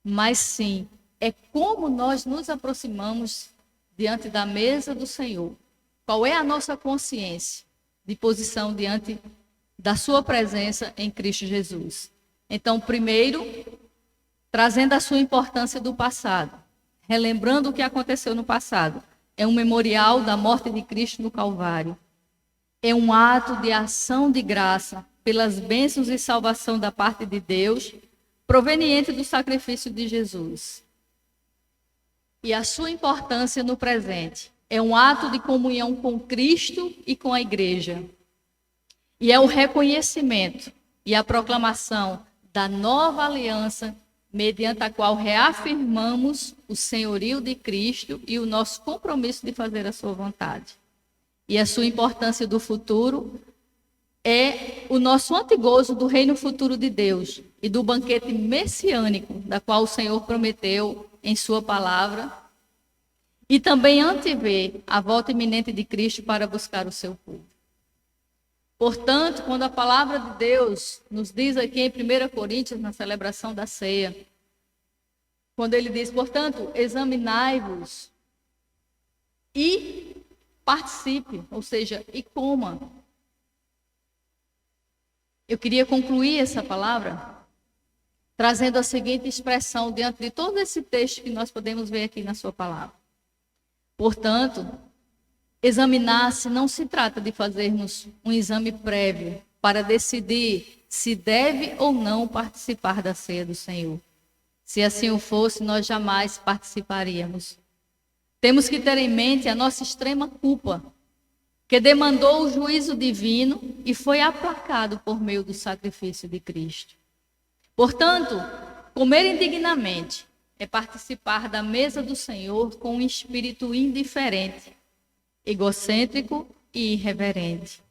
Mas sim, é como nós nos aproximamos diante da mesa do Senhor. Qual é a nossa consciência de posição diante da sua presença em Cristo Jesus? Então, primeiro, trazendo a sua importância do passado, relembrando o que aconteceu no passado. É um memorial da morte de Cristo no Calvário. É um ato de ação de graça pelas bênçãos e salvação da parte de Deus, proveniente do sacrifício de Jesus. E a sua importância no presente. É um ato de comunhão com Cristo e com a igreja. E é o reconhecimento e a proclamação da nova aliança, mediante a qual reafirmamos o senhorio de Cristo e o nosso compromisso de fazer a sua vontade. E a sua importância do futuro é o nosso antegozo do reino futuro de Deus e do banquete messiânico, da qual o Senhor prometeu em sua palavra, e também antever a volta iminente de Cristo para buscar o seu povo. Portanto, quando a palavra de Deus nos diz aqui em 1 Coríntios, na celebração da ceia, quando ele diz, portanto, examinai-vos e participe, ou seja, e coma. Eu queria concluir essa palavra trazendo a seguinte expressão diante de todo esse texto que nós podemos ver aqui na sua palavra. Portanto, examinar-se não se trata de fazermos um exame prévio para decidir se deve ou não participar da ceia do Senhor. Se assim o fosse, nós jamais participaríamos. Temos que ter em mente a nossa extrema culpa, que demandou o juízo divino e foi aplacado por meio do sacrifício de Cristo. Portanto, comer indignamente é participar da mesa do Senhor com um espírito indiferente, egocêntrico e irreverente,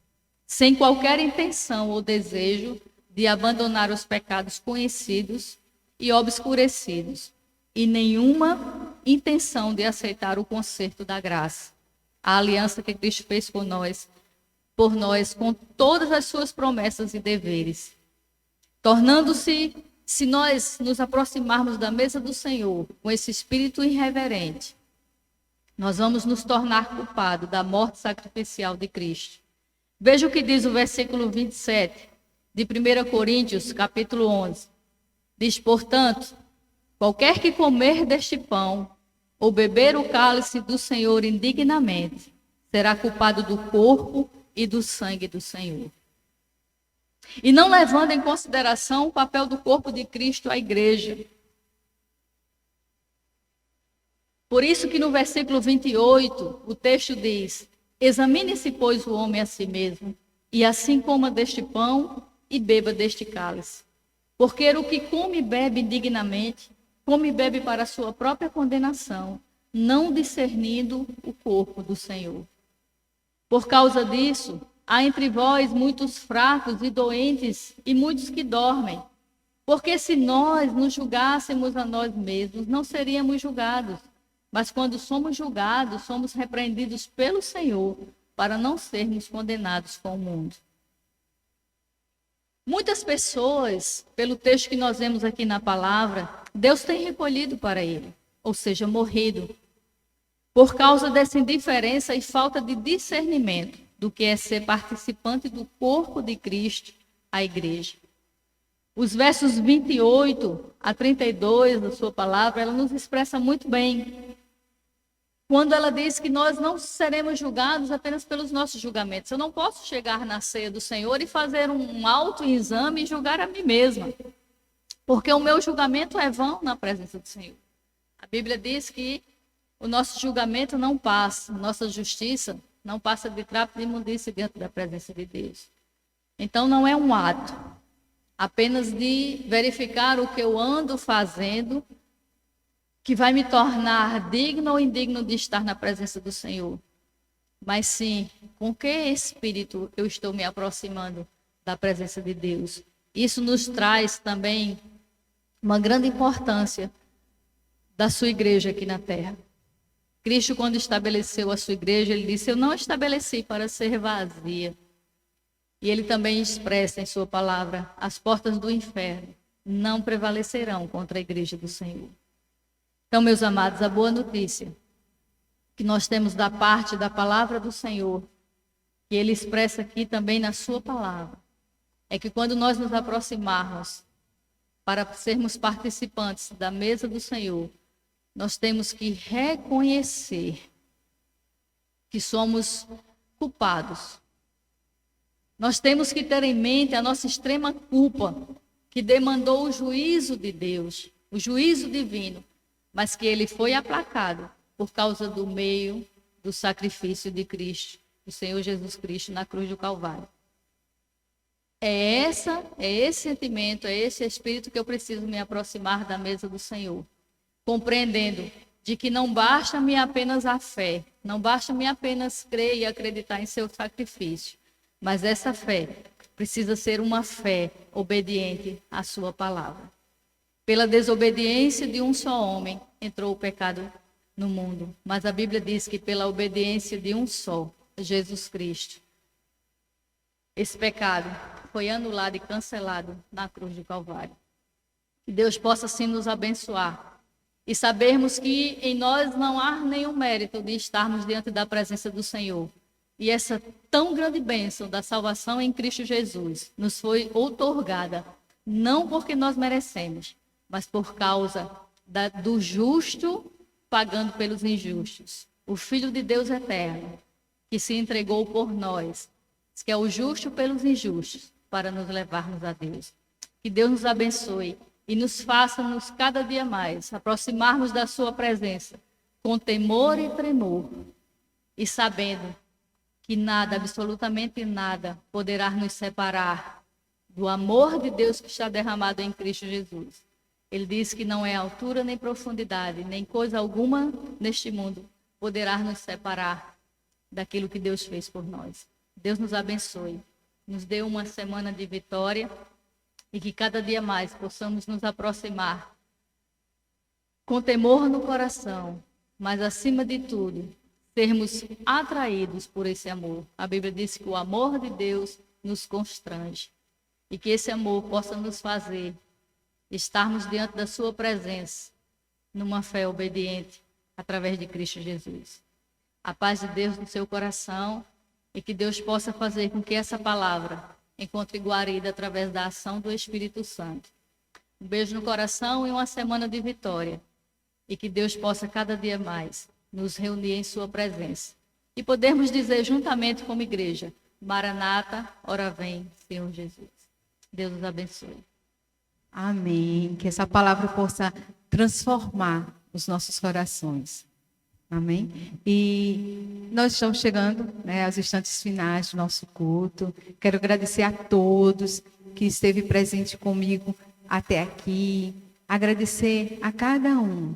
sem qualquer intenção ou desejo de abandonar os pecados conhecidos e obscurecidos, e nenhuma intenção de aceitar o conserto da graça, a aliança que Cristo fez por nós com todas as suas promessas e deveres. Tornando-se, se nós nos aproximarmos da mesa do Senhor com esse espírito irreverente, nós vamos nos tornar culpados da morte sacrificial de Cristo. Veja o que diz o versículo 27 de 1 Coríntios, capítulo 11. Diz, portanto, qualquer que comer deste pão ou beber o cálice do Senhor indignamente, será culpado do corpo e do sangue do Senhor. E não levando em consideração o papel do corpo de Cristo, a igreja. Por isso que no versículo 28, o texto diz, examine-se, pois, o homem a si mesmo, e assim coma deste pão e beba deste cálice. Porque o que come e bebe indignamente, come e bebe para a sua própria condenação, não discernindo o corpo do Senhor. Por causa disso, há entre vós muitos fracos e doentes e muitos que dormem. Porque se nós nos julgássemos a nós mesmos, não seríamos julgados. Mas quando somos julgados, somos repreendidos pelo Senhor, para não sermos condenados com o mundo. Muitas pessoas, pelo texto que nós vemos aqui na palavra, Deus tem recolhido para ele, ou seja, morrido, por causa dessa indiferença e falta de discernimento do que é ser participante do corpo de Cristo, a igreja. Os versos 28 a 32 da sua palavra, ela nos expressa muito bem. Quando ela diz que nós não seremos julgados apenas pelos nossos julgamentos. Eu não posso chegar na ceia do Senhor e fazer um autoexame e julgar a mim mesma. Porque o meu julgamento é vão na presença do Senhor. A Bíblia diz que o nosso julgamento não passa, a nossa justiça não passa de trapo de imundícia diante da presença de Deus. Então não é um ato apenas de verificar o que eu ando fazendo que vai me tornar digno ou indigno de estar na presença do Senhor. Mas sim, com que espírito eu estou me aproximando da presença de Deus. Isso nos traz também uma grande importância da sua igreja aqui na terra. Cristo, quando estabeleceu a sua igreja, ele disse, eu não estabeleci para ser vazia. E ele também expressa em sua palavra, as portas do inferno não prevalecerão contra a igreja do Senhor. Então, meus amados, a boa notícia que nós temos da parte da palavra do Senhor, que ele expressa aqui também na sua palavra, é que quando nós nos aproximarmos para sermos participantes da mesa do Senhor, nós temos que reconhecer que somos culpados. Nós temos que ter em mente a nossa extrema culpa, que demandou o juízo de Deus, o juízo divino, mas que ele foi aplacado por causa do meio do sacrifício de Cristo, do Senhor Jesus Cristo na cruz do Calvário. É esse sentimento, é esse espírito que eu preciso me aproximar da mesa do Senhor, compreendendo de que não basta-me apenas a fé, não basta-me apenas crer e acreditar em seu sacrifício, mas essa fé precisa ser uma fé obediente à sua palavra. Pela desobediência de um só homem entrou o pecado no mundo, mas a Bíblia diz que pela obediência de um só, Jesus Cristo, esse pecado foi anulado e cancelado na cruz do Calvário. Que Deus possa assim nos abençoar e sabermos que em nós não há nenhum mérito de estarmos diante da presença do Senhor. E essa tão grande bênção da salvação em Cristo Jesus nos foi outorgada, não porque nós merecemos, mas por causa do justo pagando pelos injustos. O Filho de Deus eterno, que se entregou por nós, que é o justo pelos injustos, para nos levarmos a Deus. Que Deus nos abençoe e nos faça-nos cada dia mais aproximarmos da sua presença com temor e tremor e sabendo que nada, absolutamente nada, poderá nos separar do amor de Deus que está derramado em Cristo Jesus. Ele diz que não é altura nem profundidade, nem coisa alguma neste mundo poderá nos separar daquilo que Deus fez por nós. Deus nos abençoe, nos dê uma semana de vitória e que cada dia mais possamos nos aproximar com temor no coração, mas acima de tudo, sermos atraídos por esse amor. A Bíblia diz que o amor de Deus nos constrange e que esse amor possa nos fazer estarmos diante da sua presença numa fé obediente através de Cristo Jesus. A paz de Deus no seu coração e que Deus possa fazer com que essa palavra encontre guarida através da ação do Espírito Santo. Um beijo no coração e uma semana de vitória. E que Deus possa cada dia mais nos reunir em sua presença. E podermos dizer juntamente como igreja, Maranata, ora vem, Senhor Jesus. Deus nos abençoe. Amém. Que essa palavra possa transformar os nossos corações. Amém? E nós estamos chegando, né, aos instantes finais do nosso culto. Quero agradecer a todos que esteve presente comigo até aqui. Agradecer a cada um,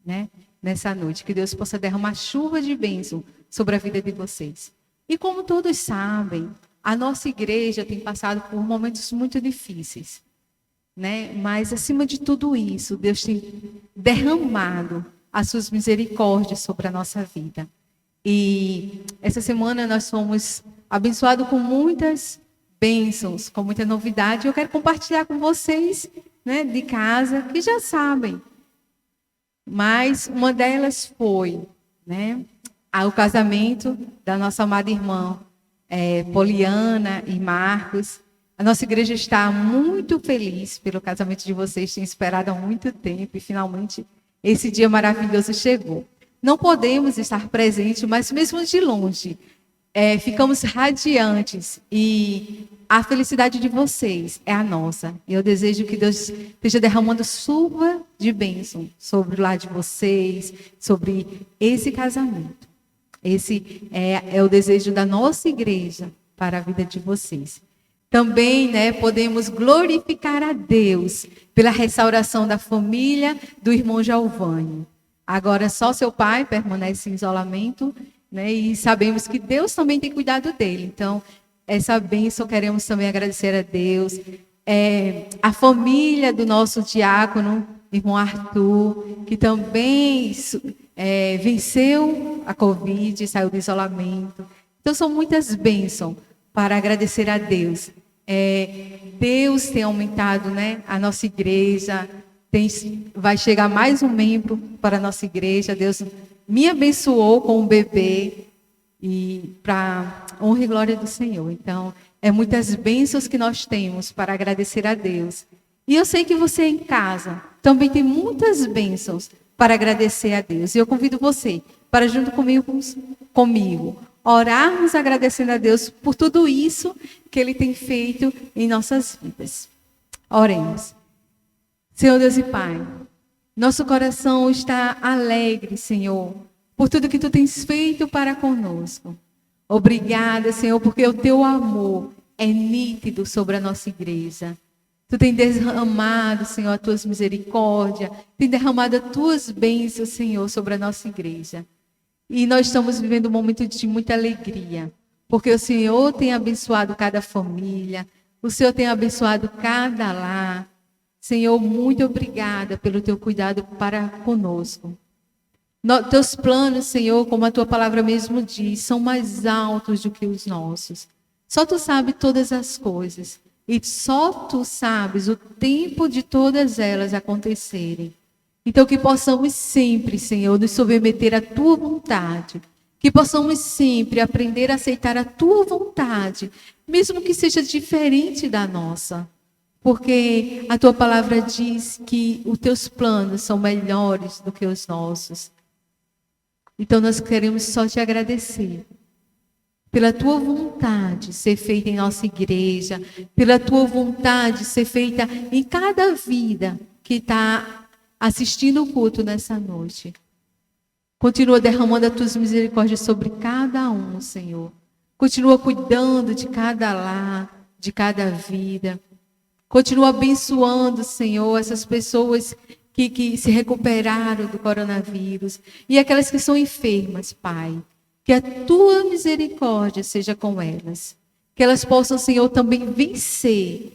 né, nessa noite. Que Deus possa derramar chuva de bênção sobre a vida de vocês. E como todos sabem, a nossa igreja tem passado por momentos muito difíceis, né? Mas, acima de tudo isso, Deus tem derramado as suas misericórdias sobre a nossa vida. E essa semana nós fomos abençoados com muitas bênçãos, com muita novidade. Eu quero compartilhar com vocês, né, de casa, que já sabem. Mas uma delas foi, né, o casamento da nossa amada irmã Poliana e Marcos. A nossa igreja está muito feliz pelo casamento de vocês, tem esperado há muito tempo e finalmente esse dia maravilhoso chegou. Não podemos estar presentes, mas mesmo de longe, ficamos radiantes e a felicidade de vocês é a nossa. E eu desejo que Deus esteja derramando chuva de bênção sobre o lar de vocês, sobre esse casamento. Esse é o desejo da nossa igreja para a vida de vocês. Também, né, podemos glorificar a Deus pela restauração da família do irmão Giovanni. Agora só seu pai permanece em isolamento, né, e sabemos que Deus também tem cuidado dele. Então, essa bênção queremos também agradecer a Deus. A família do nosso diácono, irmão Arthur, que também venceu a Covid, saiu do isolamento. Então, são muitas bênçãos para agradecer a Deus. Deus tem aumentado, né, a nossa igreja, vai chegar mais um membro para a nossa igreja. Deus me abençoou com um bebê, e para honra e glória do Senhor. Então, muitas bênçãos que nós temos para agradecer a Deus. E eu sei que você em casa também tem muitas bênçãos para agradecer a Deus. E eu convido você para, junto comigo, orarmos agradecendo a Deus por tudo isso que Ele tem feito em nossas vidas. Oremos. Senhor Deus e Pai, nosso coração está alegre, Senhor, por tudo que Tu tens feito para conosco. Obrigada, Senhor, porque o Teu amor é nítido sobre a nossa igreja. Tu tem derramado, Senhor, as Tuas misericórdias, tem derramado as Tuas bênçãos, Senhor, sobre a nossa igreja. E nós estamos vivendo um momento de muita alegria, porque o Senhor tem abençoado cada família, o Senhor tem abençoado cada lar. Senhor, muito obrigada pelo Teu cuidado para conosco. Teus planos, Senhor, como a Tua palavra mesmo diz, são mais altos do que os nossos. Só tu sabes todas as coisas. E só tu sabes o tempo de todas elas acontecerem. Então, que possamos sempre, Senhor, nos submeter à tua vontade. Que possamos sempre aprender a aceitar a tua vontade, mesmo que seja diferente da nossa. Porque a tua palavra diz que os teus planos são melhores do que os nossos. Então, nós queremos só te agradecer pela tua vontade ser feita em nossa igreja, pela tua vontade ser feita em cada vida que está assistindo o culto nessa noite. Continua derramando as tuas misericórdias sobre cada um, Senhor. Continua cuidando de cada lar, de cada vida. Continua abençoando, Senhor, essas pessoas que se recuperaram do coronavírus e aquelas que são enfermas, Pai. Que a tua misericórdia seja com elas. Que elas possam, Senhor, também vencer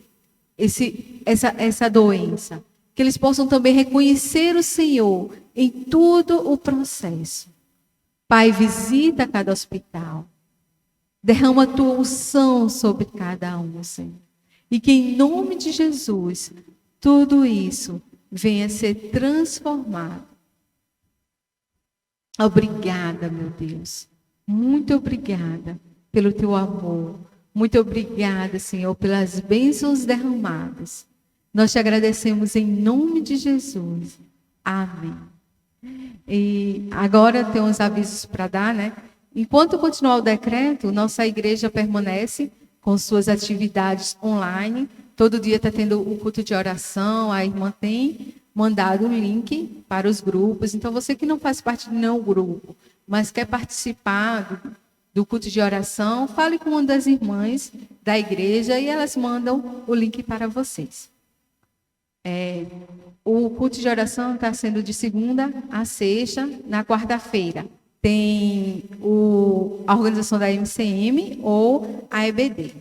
essa doença. Que eles possam também reconhecer o Senhor em todo o processo. Pai, visita cada hospital. Derrama a tua unção sobre cada um, Senhor. E que em nome de Jesus, tudo isso venha a ser transformado. Obrigada, meu Deus. Muito obrigada pelo teu amor. Muito obrigada, Senhor, pelas bênçãos derramadas. Nós te agradecemos em nome de Jesus. Amém. E agora tem uns avisos para dar, né? Enquanto continuar o decreto, nossa igreja permanece com suas atividades online. Todo dia está tendo o culto de oração. A irmã tem mandado um link para os grupos. Então, você que não faz parte de nenhum grupo, mas quer participar do culto de oração, fale com uma das irmãs da igreja e elas mandam o link para vocês. O culto de oração está sendo de segunda a sexta. Na quarta-feira tem a organização da MCM ou a EBD.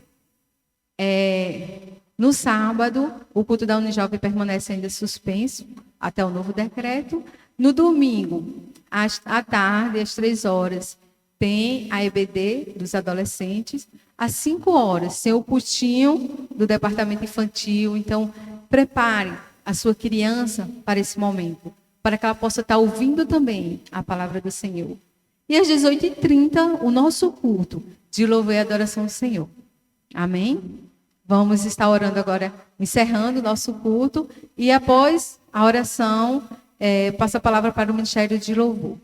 No sábado, o culto da Unijovem permanece ainda suspenso até o novo decreto. No domingo, à tarde, às 3h, tem a EBD dos adolescentes. Às 5h, tem o cultinho do departamento infantil. Então, prepare a sua criança para esse momento, para que ela possa estar ouvindo também a palavra do Senhor. E às 18h30, o nosso culto de louvor e adoração do Senhor. Amém? Vamos estar orando agora, encerrando o nosso culto. E após a oração, passa a palavra para o Ministério de Louvor.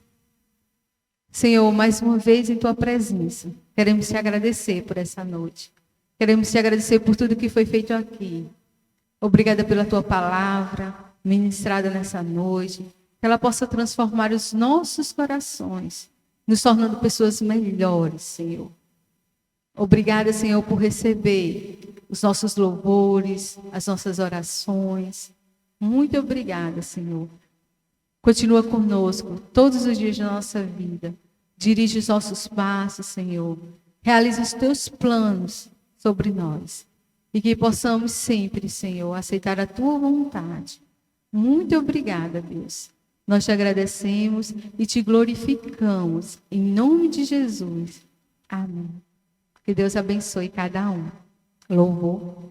Senhor, mais uma vez em tua presença, queremos te agradecer por essa noite. Queremos te agradecer por tudo que foi feito aqui. Obrigada pela tua palavra ministrada nessa noite. Que ela possa transformar os nossos corações, nos tornando pessoas melhores, Senhor. Obrigada, Senhor, por receber os nossos louvores, as nossas orações. Muito obrigada, Senhor. Continua conosco todos os dias da nossa vida. Dirige os nossos passos, Senhor. Realiza os teus planos sobre nós. E que possamos sempre, Senhor, aceitar a tua vontade. Muito obrigada, Deus. Nós te agradecemos e te glorificamos. Em nome de Jesus. Amém. Que Deus abençoe cada um. Louvor.